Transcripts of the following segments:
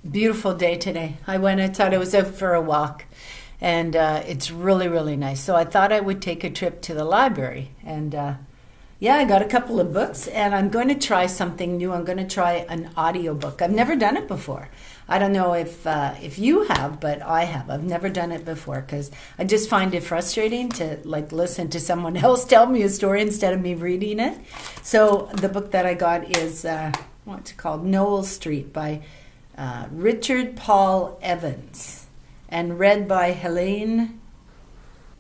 Beautiful day today. I went outside. I was out for a walk, and it's really, really nice. So I thought I would take a trip to the library. And yeah, I got a couple of books, and I'm going to try something new. I'm going to try an audiobook. I've never done it before. I don't know if you have, but I have. I've never done it before because I just find it frustrating to like listen to someone else tell me a story instead of me reading it. So the book that I got is what's it called? Noel Street by Richard Paul Evans, and read by Helene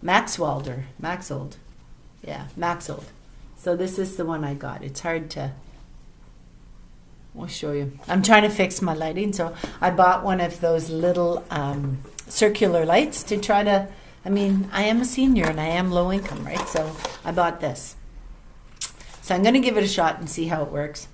Maxwelder. Maxold. Yeah, Maxold. So this is the one I got. It's hard to... I'll show you. I'm trying to fix my lighting, so I bought one of those little circular lights to try to... I mean, I am a senior and I am low income, right? So I bought this. So I'm going to give it a shot and see how it works.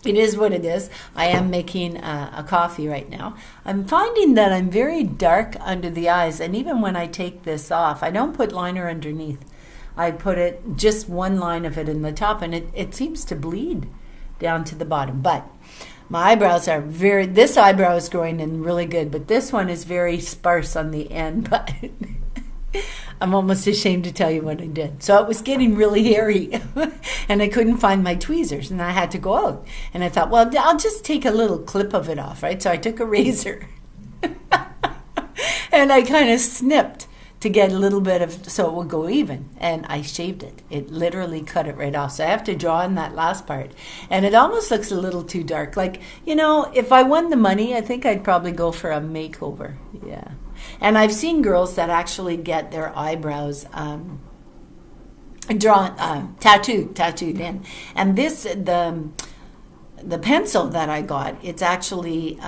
It is what it is. I am making a coffee right now. I'm finding that I'm very dark under the eyes, and even when I take this off, I don't put liner underneath. I put it, just one line of it in the top, and it seems to bleed down to the bottom. But my eyebrows are this eyebrow is growing in really good, but this one is very sparse on the end, but I'm almost ashamed to tell you what I did. So it was getting really hairy, and I couldn't find my tweezers, and I had to go out. And I thought, well, I'll just take a little clip of it off, right? So I took a razor, and I kind of snipped to get a little bit of, so it would go even. And I shaved it. It literally cut it right off. So I have to draw in that last part. And it almost looks a little too dark. Like, you know, if I won the money, I think I'd probably go for a makeover. Yeah. And I've seen girls that actually get their eyebrows drawn, tattooed in. And this, the pencil that I got, it's actually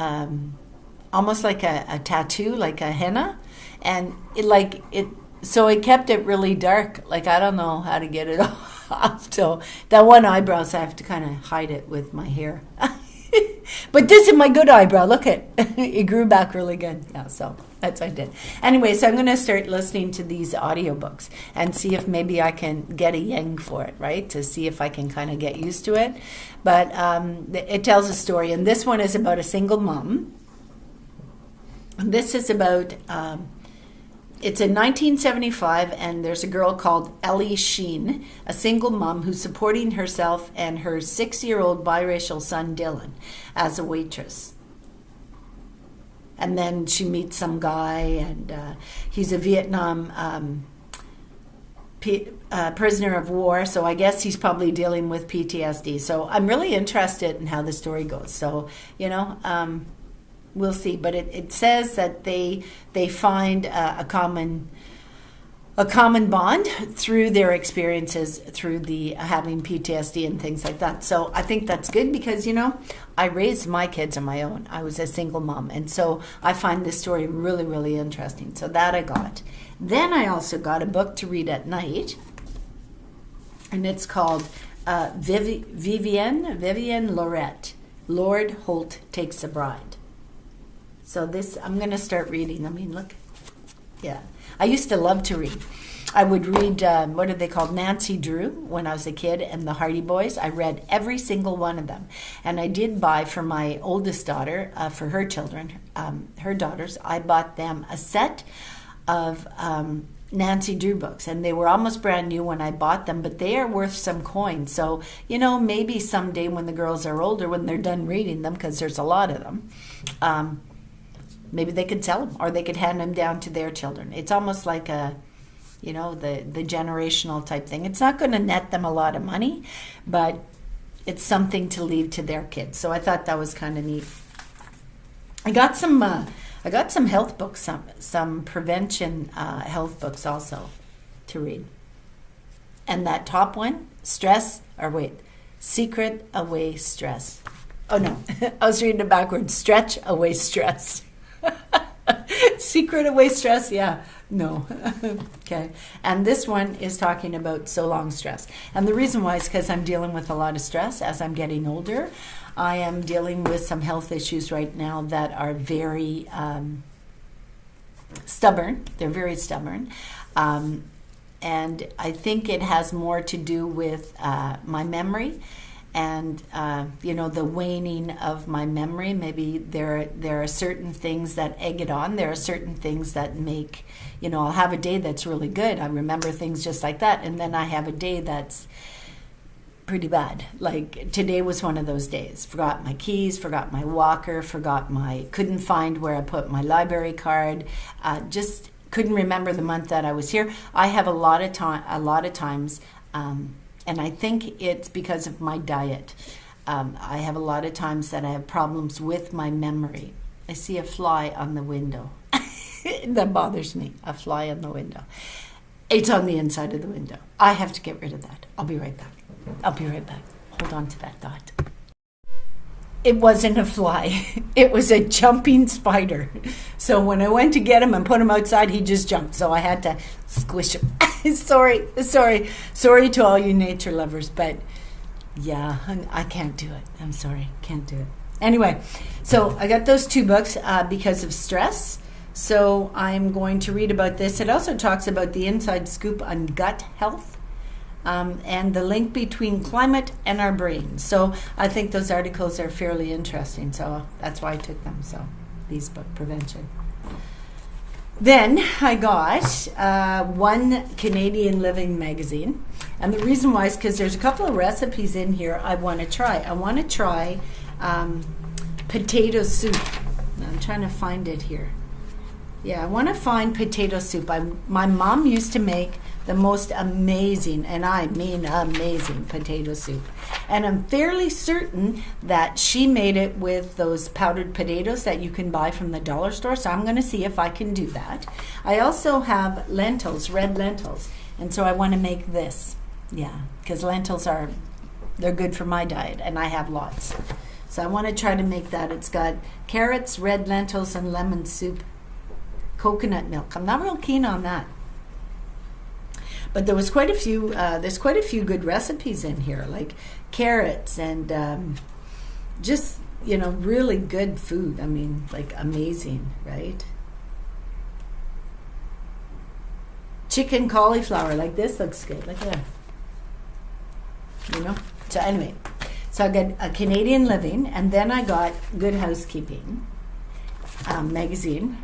almost like a tattoo, like a henna. And so it kept it really dark. Like, I don't know how to get it off. So that one eyebrow, so I have to kind of hide it with my hair. But this is my good eyebrow. Look at it grew back really good. Yeah, so that's what I did. Anyway, so I'm going to start listening to these audiobooks and see if maybe I can get a yang for it, right? To see if I can kind of get used to it. But it tells a story, and this one is about a single mom. And this is about... It's in 1975, and there's a girl called Ellie Sheen, a single mom who's supporting herself and her 6-year-old biracial son, Dylan, as a waitress. And then she meets some guy, and he's a Vietnam prisoner of war, so I guess he's probably dealing with PTSD. So I'm really interested in how the story goes. So, you know... we'll see, but it says that they find a common bond through their experiences, through the having PTSD and things like that. So I think that's good because, you know, I raised my kids on my own. I was a single mom, and so I find this story really, really interesting. So that I got. Then I also got a book to read at night, and it's called Vivienne Lorette, Lord Holt Takes a Bride. So this, I'm going to start reading. I mean, look. Yeah. I used to love to read. I would read, what are they called? Nancy Drew when I was a kid, and the Hardy Boys. I read every single one of them. And I did buy for my oldest daughter, for her children, her daughters, I bought them a set of Nancy Drew books. And they were almost brand new when I bought them, but they are worth some coin. So, you know, maybe someday when the girls are older, when they're done reading them, because there's a lot of them, maybe they could sell them or they could hand them down to their children. It's almost like a, you know, the generational type thing. It's not going to net them a lot of money, but it's something to leave to their kids. So I thought that was kind of neat. I got some health books, some prevention health books also to read. And that top one, Secret Away Stress. Oh no, I was reading it backwards. Stretch Away Stress. Secret Away Stress, yeah. No. Okay. And this one is talking about so long stress. And the reason why is because I'm dealing with a lot of stress as I'm getting older. I am dealing with some health issues right now that are very stubborn. They're very stubborn. And I think it has more to do with my memory and the waning of my memory. Maybe there are certain things that egg it on. There are certain things that make, I'll have a day that's really good. I remember things just like that, and then I have a day that's pretty bad. Like today was one of those days. Forgot my keys, forgot my walker, couldn't find where I put my library card. Just couldn't remember the month that I was here. I have a lot of times, and I think it's because of my diet. I have a lot of times that I have problems with my memory. I see a fly on the window. That bothers me. A fly on the window. It's on the inside of the window. I have to get rid of that. I'll be right back. Hold on to that thought. It wasn't a fly. It was a jumping spider. So when I went to get him and put him outside, he just jumped. So I had to squish him. Sorry to all you nature lovers, but yeah, I can't do it. I'm sorry, can't do it. Anyway, so I got those 2 books because of stress. So I'm going to read about this. It also talks about the inside scoop on gut health. And the link between climate and our brains. So I think those articles are fairly interesting. So that's why I took them. So these book prevention. Then I got One Canadian Living magazine. And the reason why is because there's a couple of recipes in here I want to try. I want to try potato soup. I'm trying to find it here. Yeah, I want to find potato soup. My mom used to make the most amazing, and I mean amazing, potato soup. And I'm fairly certain that she made it with those powdered potatoes that you can buy from the dollar store. So I'm going to see if I can do that. I also have lentils, red lentils. And so I want to make this. Yeah, because lentils they're good for my diet, and I have lots. So I want to try to make that. It's got carrots, red lentils, and lemon soup. Coconut milk. I'm not real keen on that. But there was quite a few. There's quite a few good recipes in here, like carrots and just really good food. I mean, like amazing, right? Chicken cauliflower, like this looks good. Look at that. So anyway, so I got a Canadian Living, and then I got Good Housekeeping magazine.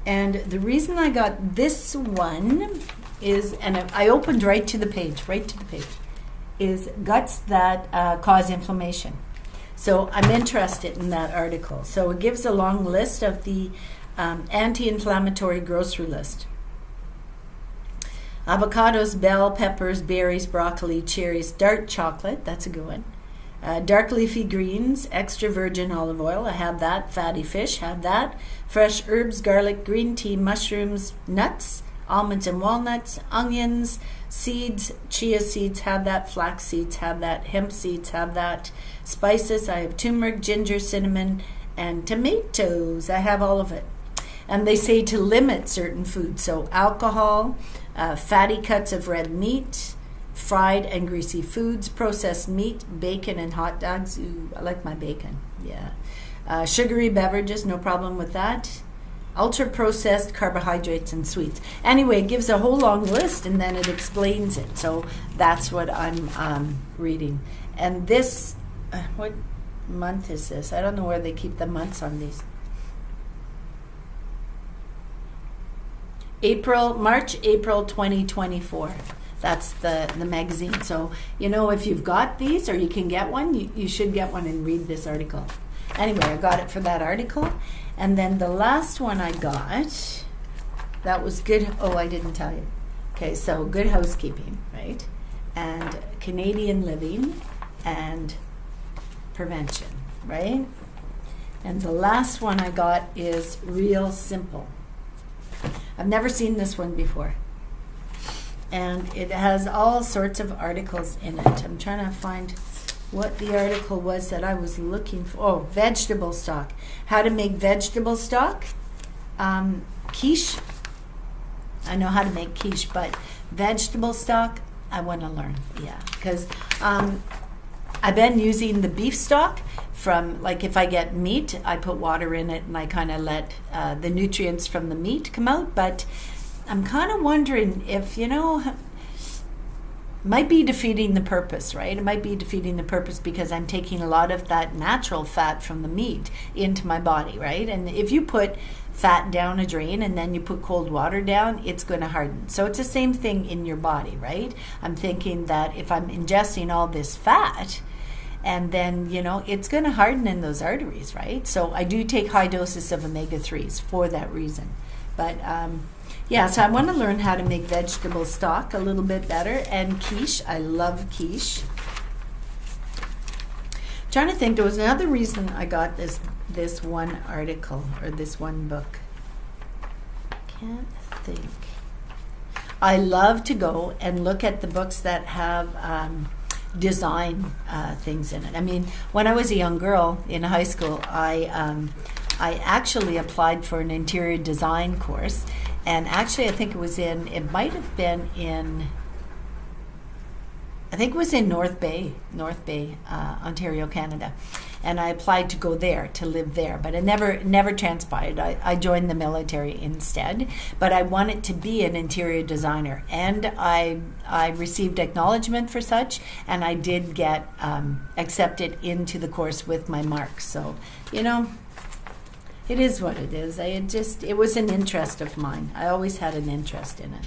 And the reason I got this one is, and I opened right to the page, is guts that cause inflammation. So I'm interested in that article. So it gives a long list of the anti-inflammatory grocery list. Avocados, bell peppers, berries, broccoli, cherries, dark chocolate, that's a good one. Dark leafy greens, extra virgin olive oil, I have that. Fatty fish, have that. Fresh herbs, garlic, green tea, mushrooms, nuts, almonds and walnuts, onions, seeds, chia seeds, have that. Flax seeds, have that. Hemp seeds, have that. Spices, I have turmeric, ginger, cinnamon, and tomatoes. I have all of it. And they say to limit certain foods. So alcohol, fatty cuts of red meat, fried and greasy foods, processed meat, bacon and hot dogs. Ooh, I like my bacon. Yeah. Sugary beverages, no problem with that. Ultra-processed carbohydrates and sweets. Anyway, it gives a whole long list, and then it explains it. So that's what I'm reading. And this, what month is this? I don't know where they keep the months on these. March, April 2024. That's the magazine. So, if you've got these or you can get one, you should get one and read this article. Anyway, I got it for that article. And then the last one I got, that was good. Oh, I didn't tell you. Okay, so Good Housekeeping, right? And Canadian Living and Prevention, right? And the last one I got is Real Simple. I've never seen this one before. And it has all sorts of articles in it. I'm trying to find what the article was that I was looking for. Oh, vegetable stock. How to make vegetable stock. Quiche. I know how to make quiche, but vegetable stock, I want to learn. Yeah, because I've been using the beef stock from, like if I get meat, I put water in it and I kind of let the nutrients from the meat come out. But I'm kind of wondering if, might be defeating the purpose, right? It might be defeating the purpose because I'm taking a lot of that natural fat from the meat into my body, right? And if you put fat down a drain and then you put cold water down, it's going to harden. So it's the same thing in your body, right? I'm thinking that if I'm ingesting all this fat, and then, it's going to harden in those arteries, right? So I do take high doses of omega-3s for that reason. But so I want to learn how to make vegetable stock a little bit better, and quiche. I love quiche. Trying to think, there was another reason I got this one article or this one book. Can't think. I love to go and look at the books that have design things in it. I mean, when I was a young girl in high school, I actually applied for an interior design course, and actually it might have been in North Bay, Ontario, Canada. And I applied to go there, to live there, but it never transpired. I joined the military instead, but I wanted to be an interior designer, and I received acknowledgement for such, and I did get accepted into the course with my marks. So, it is what it is. It was an interest of mine. I always had an interest in it.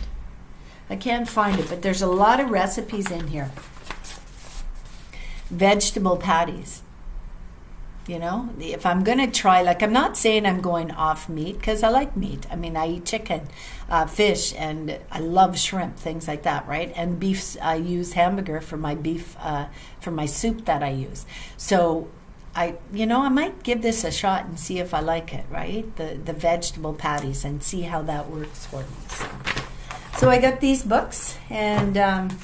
I can't find it, but there's a lot of recipes in here. Vegetable patties. If I'm going to try, I'm not saying I'm going off meat, because I like meat. I mean, I eat chicken, fish, and I love shrimp, things like that, right? And beef, I use hamburger for my beef, for my soup that I use. So I might give this a shot and see if I like it, right? The vegetable patties, and see how that works for me. So I got these books, and I'm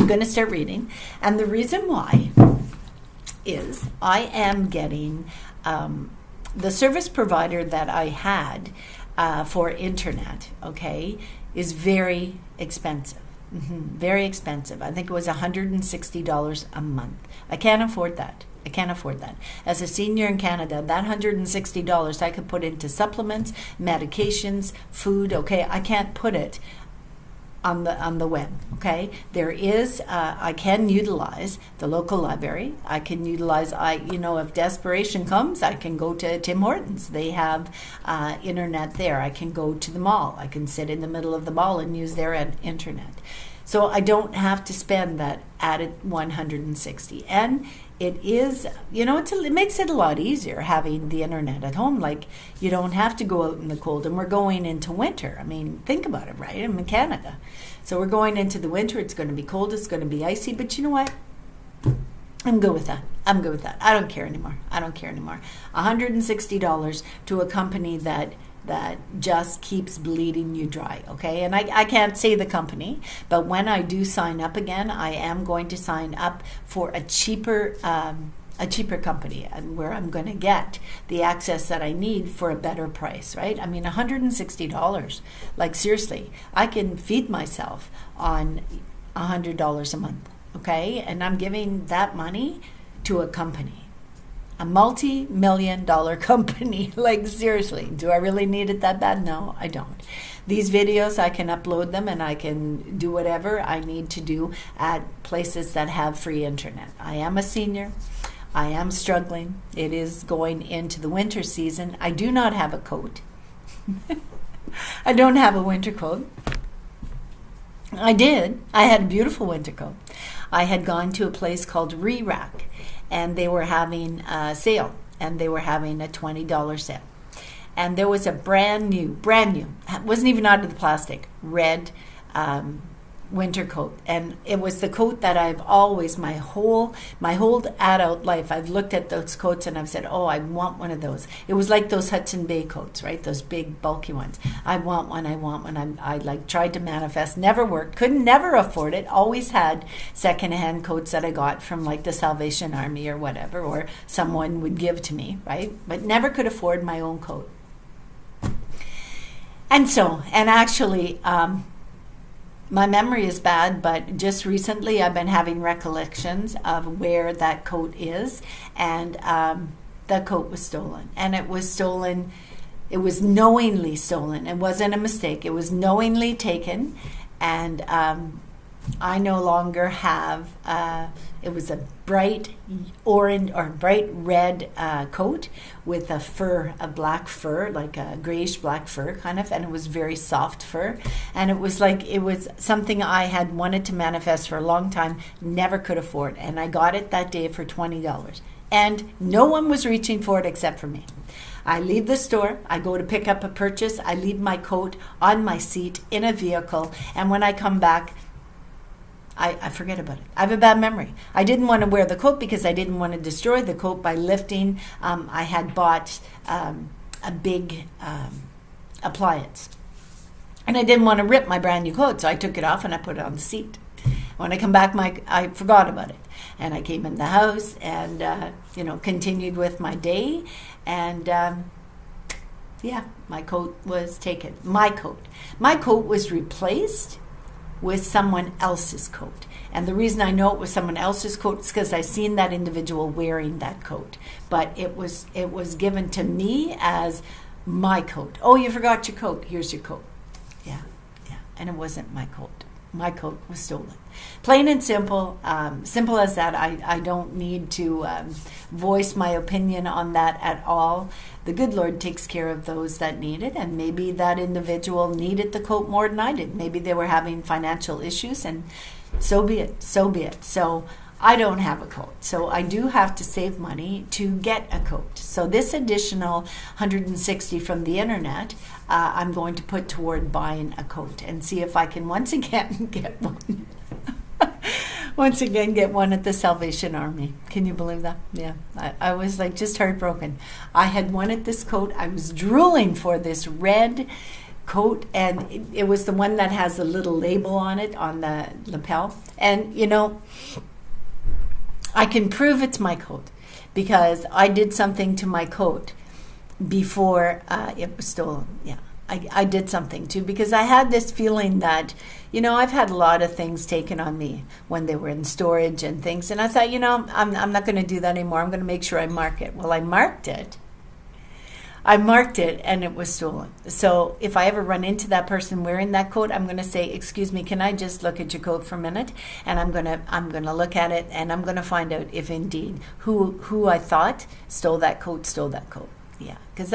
going to start reading. And the reason why is I am getting the service provider that I had for internet, okay, is very expensive. Very expensive. I think it was $160 a month. I can't afford that. As a senior in Canada, that $160 I could put into supplements, medications, food, okay? I can't put it on the web, okay? There is, I can utilize the local library. I can utilize, if desperation comes, I can go to Tim Hortons. They have internet there. I can go to the mall. I can sit in the middle of the mall and use their internet. So I don't have to spend that added $160. And it is, it makes it a lot easier having the internet at home. You don't have to go out in the cold, and we're going into winter. I mean, think about it, right? I'm in Canada. So we're going into the winter. It's going to be cold. It's going to be icy. But you know what? I'm good with that. I don't care anymore. $160 to a company that just keeps bleeding you dry, okay? And I can't say the company, but when I do sign up again, I am going to sign up for a cheaper company, and where I'm going to get the access that I need for a better price, right? I mean, $160, seriously, I can feed myself on $100 a month, okay? And I'm giving that money to a company. A multi-million-dollar company. Seriously, do I really need it that bad? No, I don't. These videos, I can upload them, and I can do whatever I need to do at places that have free internet. I am a senior. I am struggling. It is going into the winter season. I do not have a coat. I don't have a winter coat. I did. I had a beautiful winter coat. I had gone to a place called Re-Rack, and they were having a sale, and they were having a $20 sale. And there was a brand new, wasn't even out of the plastic, red winter coat. And it was the coat that I've always, my whole adult life, I've looked at those coats and I've said, oh, I want one of those. It was like those Hudson Bay coats, right? Those big, bulky ones. I want one. I tried to manifest, never worked, never afford it. Always had secondhand coats that I got from the Salvation Army or whatever, or someone would give to me, right? But never could afford my own coat. And actually, my memory is bad, but just recently I've been having recollections of where that coat is, and that coat was stolen. And it was stolen, it was knowingly stolen. It wasn't a mistake. It was knowingly taken, and I no longer have, it was a bright orange or bright red coat with a black fur, like a grayish black fur kind of, and it was very soft fur. And it was something I had wanted to manifest for a long time, never could afford. And I got it that day for $20. And no one was reaching for it except for me. I leave the store, I go to pick up a purchase, I leave my coat on my seat in a vehicle, and when I come back, I forget about it. I have a bad memory. I didn't want to wear the coat because I didn't want to destroy the coat by lifting. I had bought a big appliance. And I didn't want to rip my brand new coat, so I took it off and I put it on the seat. When I come back, I forgot about it. And I came in the house and, continued with my day. And, my coat was taken. My coat was replaced with someone else's coat. And the reason I know it was someone else's coat is because I seen that individual wearing that coat. But it was given to me as my coat. Oh, you forgot your coat. Here's your coat. Yeah. And it wasn't my coat. My coat was stolen. Plain and simple. Simple as that. I don't need to voice my opinion on that at all. The good Lord takes care of those that need it, and maybe that individual needed the coat more than I did. Maybe they were having financial issues, and so be it. So I don't have a coat. So I do have to save money to get a coat. So this additional $160 from the internet, I'm going to put toward buying a coat and see if I can once again get one. Get one at the Salvation Army. Can you believe that? Yeah. I was just heartbroken. I had wanted this coat. I was drooling for this red coat, and it was the one that has a little label on it on the lapel. And, I can prove it's my coat because I did something to my coat before it was stolen. Yeah, I did something too, because I had this feeling that, I've had a lot of things taken on me when they were in storage and things. And I thought, I'm not going to do that anymore. I'm going to make sure I mark it. Well, I marked it and it was stolen. So if I ever run into that person wearing that coat, I'm going to say, excuse me, can I just look at your coat for a minute? And I'm going to look at it, and I'm going to find out if indeed who I thought stole that coat. Yeah, because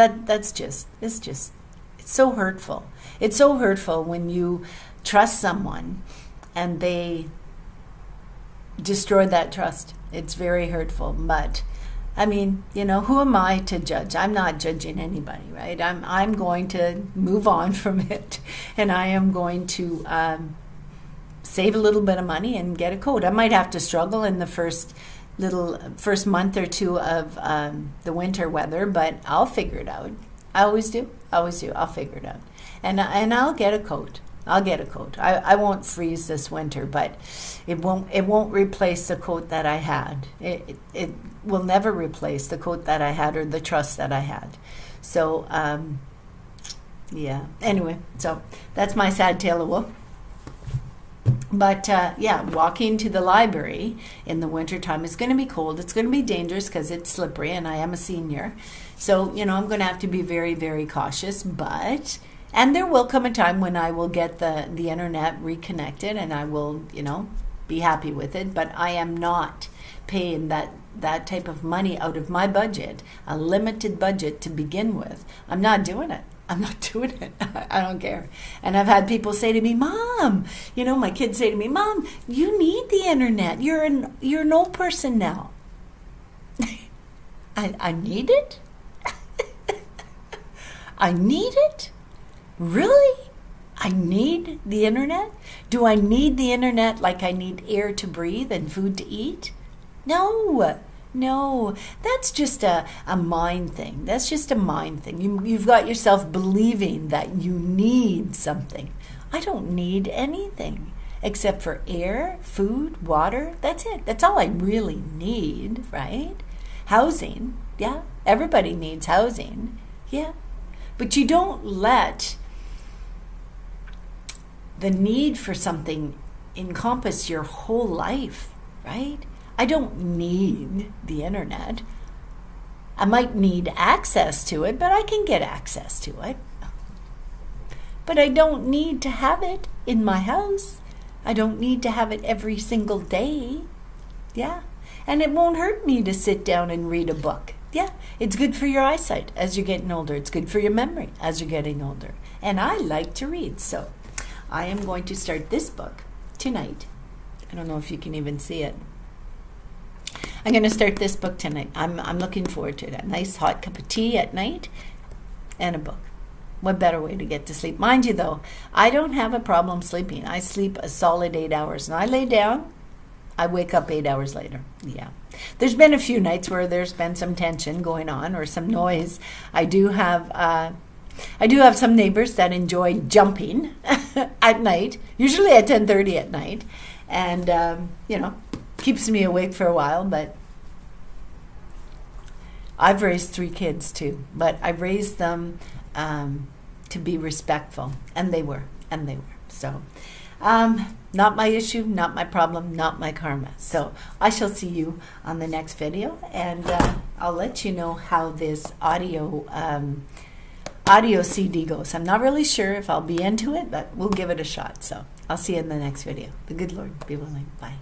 it's so hurtful. It's so hurtful when you trust someone and they destroy that trust. It's very hurtful, but I mean, who am I to judge? I'm not judging anybody, right? I'm going to move on from it, and I am going to save a little bit of money and get a coat. I might have to struggle in the first month or two of the winter weather, but I'll figure it out. I always do. I'll figure it out, and I'll get a coat. I won't freeze this winter, but it won't replace the coat that I had. It will never replace the coat that I had or the trust that I had. So, Anyway, so that's my sad tale of woe. But, walking to the library in the wintertime is going to be cold. It's going to be dangerous because it's slippery, and I am a senior. So, I'm going to have to be very, very cautious, and there will come a time when I will get the internet reconnected, and I will, be happy with it. But I am not paying that type of money out of my budget, a limited budget to begin with. I'm not doing it. I don't care. And I've had people say to me, Mom, my kids say to me, Mom, you need the internet. You're an old person now. I need it? I need it? Really? I need the internet? Do I need the internet like I need air to breathe and food to eat? No, that's just a mind thing. That's just a mind thing. You've got yourself believing that you need something. I don't need anything except for air, food, water. That's it. That's all I really need, right? Housing. Yeah, everybody needs housing. Yeah. But you don't let the need for something encompass your whole life, right? I don't need the internet. I might need access to it, but I can get access to it. But I don't need to have it in my house. I don't need to have it every single day. Yeah. And it won't hurt me to sit down and read a book. Yeah. It's good for your eyesight as you're getting older. It's good for your memory as you're getting older. And I like to read. So I am going to start this book tonight. I don't know if you can even see it. I'm going to start this book tonight. I'm looking forward to it. A nice hot cup of tea at night and a book. What better way to get to sleep? Mind you, though, I don't have a problem sleeping. I sleep a solid 8 hours. And I lay down, I wake up 8 hours later. Yeah. There's been a few nights where there's been some tension going on or some noise. I do have some neighbors that enjoy jumping at night, usually at 10:30 at night. And, keeps me awake for a while. But I've raised 3 kids, too. But I raised them to be respectful, and they were. So, not my issue, not my problem, not my karma. So I shall see you on the next video, and I'll let you know how this audio CD goes. I'm not really sure if I'll be into it, but we'll give it a shot. So I'll see you in the next video. The good Lord be willing. Bye.